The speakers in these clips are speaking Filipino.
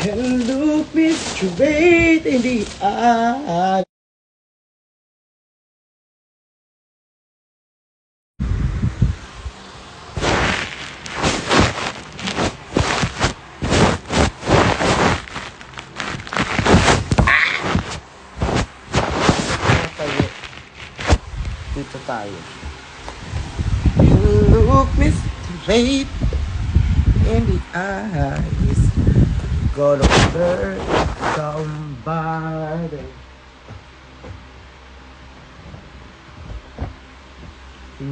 And look me straight in the eye. Dito tayo. And look me straight in the eyes. Gonna hurt somebody.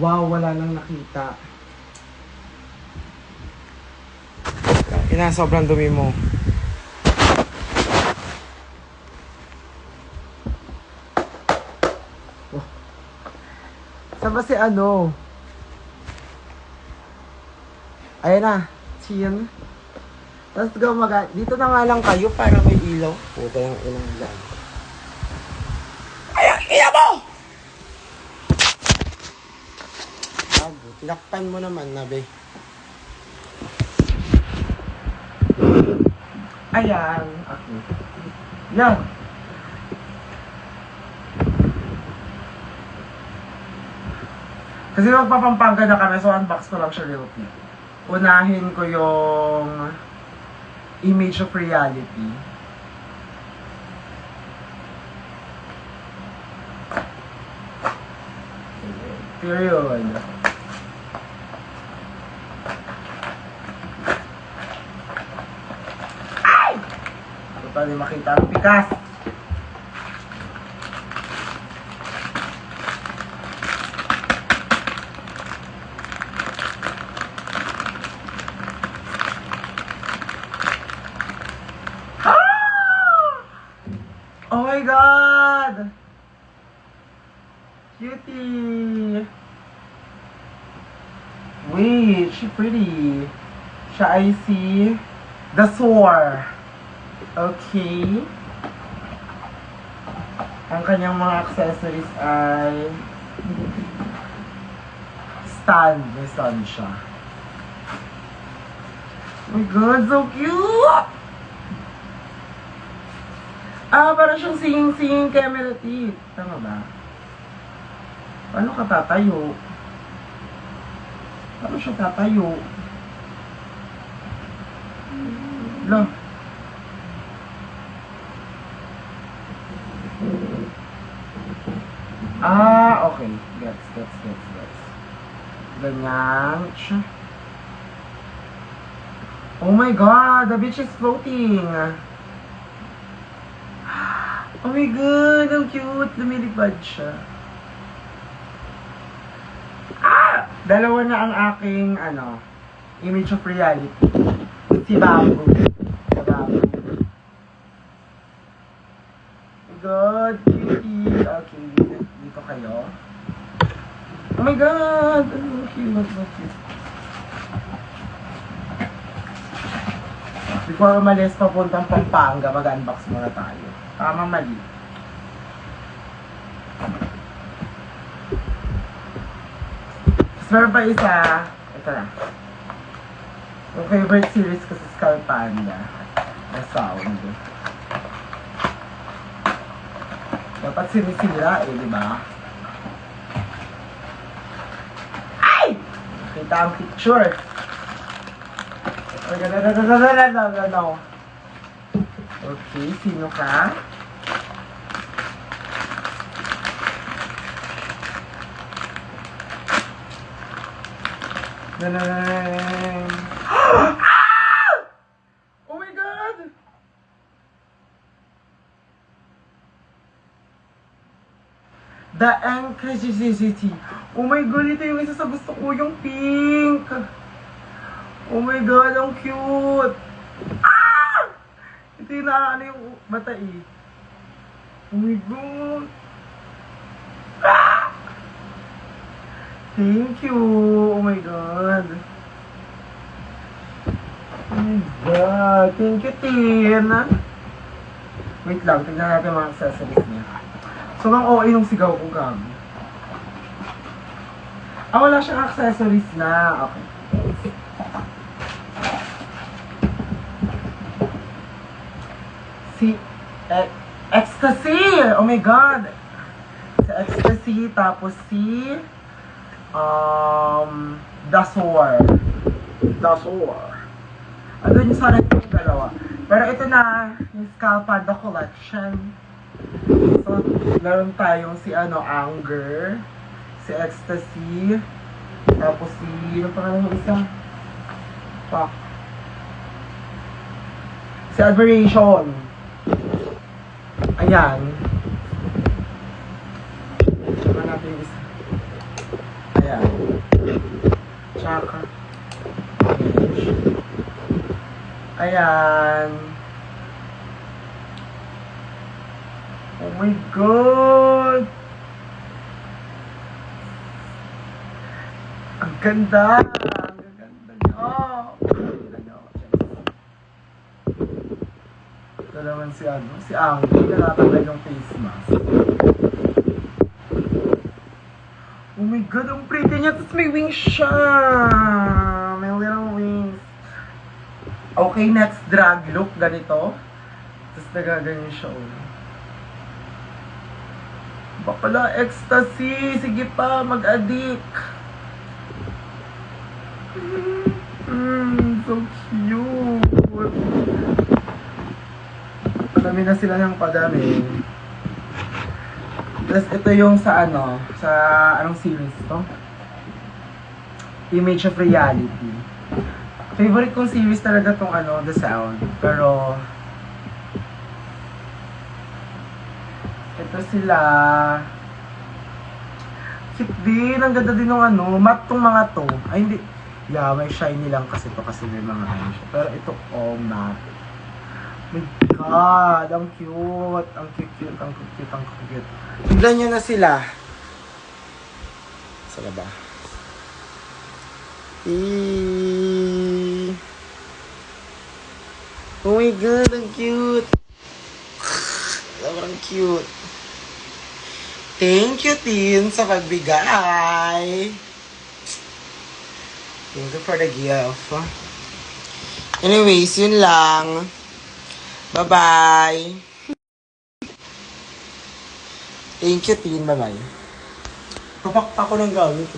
Wow, wala nang nakita. Ina, sobrang dumi mo. Oh. Saan ba si ano? Ayan na. Chin. Let's go dito na nga lang kayo para may ilaw. Puta yung ilang dyan. Ayan! Iya mo! Abo, tinakpan mo naman na, be. Ayan. Okay. Yan. Kasi magpapampanga na kami, so unbox ko lang siya real quick. Unahin ko yung image of reality. Period. Ay! Ano pa rin makita ang pikas? Oh my God! Cutie! Wait, she pretty. Siya I see the sword. Okay. Ang kanyang mga accessories ay stand. May stand siya. Oh my God, so cute! Ah, parang siyang singing-singing camera tip. Tama ba? Paano ka tatayo? Paano siya tatayo? Lo. Ah, okay. Gets. Ganyan. Oh my God, the beach is floating. Oh my God, ang cute. Lumilipad siya. Ah! Dalawa na ang aking, image of reality. Si Babu. God, cutie. Okay, dito kayo. Oh my God! Ang cute. Before umalis papuntang Pampanga, mag-unbox muna tayo. Tama, mali. Meron pa isa. Ito na. Yung favorite series ko sa Skull Panda. Na sound. Dapat sinisira di ba? Ay! Kita ang picture. No. Okay, sino ka? Oh my God! The Anchority. Oh my God, ito yung isa sa gusto ko, yung pink. Oh my God, ang cute. Ah! Ito yung yung mata eh. Oh my God. Ah! Thank you. Oh my God. Oh my God. Thank you, Tin. Wait lang, tignan natin mga accessories niya. So, ang OA nung sigaw ko, gabi. Ah, wala siyang accessories na. Okay. Si Ecstasy! Oh my God! Si Ecstasy, tapos si Dasor. Andun yung sana yung dalawa. Pero ito na, yung Scalpada Collection. So, meron tayong si Anger, si Ecstasy, tapos si, ano pangalan ng isa? Fuck. Si Admiration. Ayan. Saka natin yung isa. Ayan. Tsaka. Ayan. Oh my God! Ang ganda! Ang ganda niyo! Ito naman si Angel, nakatanggal yung face mask. Oh my God, ang pretty niya! Tapos may wings siya! May little wings. Okay, next drag look, ganito. Tapos nagaganyan siya, Bakala, Ecstasy! Sige pa, mag-addict! So cute! Padami na sila ng padami. Tapos ito yung sa anong series to? Image of Reality. Favorite kong series talaga tong The Sound. Pero ito sila. Cute din. Ang ganda din ng matte tong mga to. Ay, hindi. Yeah, may shiny lang kasi to kasi may mga siya. Pero ito, matte. My God, ang cute. Ang cute. Tignan nyo na sila. Sala ba? Oh my God, ang cute. Sobrang cute. Thank you, Tin, sa pagbigay. Thank you for the gift. Anyways, yun lang. Bye-bye. Thank you, Tin. Bye-bye. Papakpa ko ng gamit.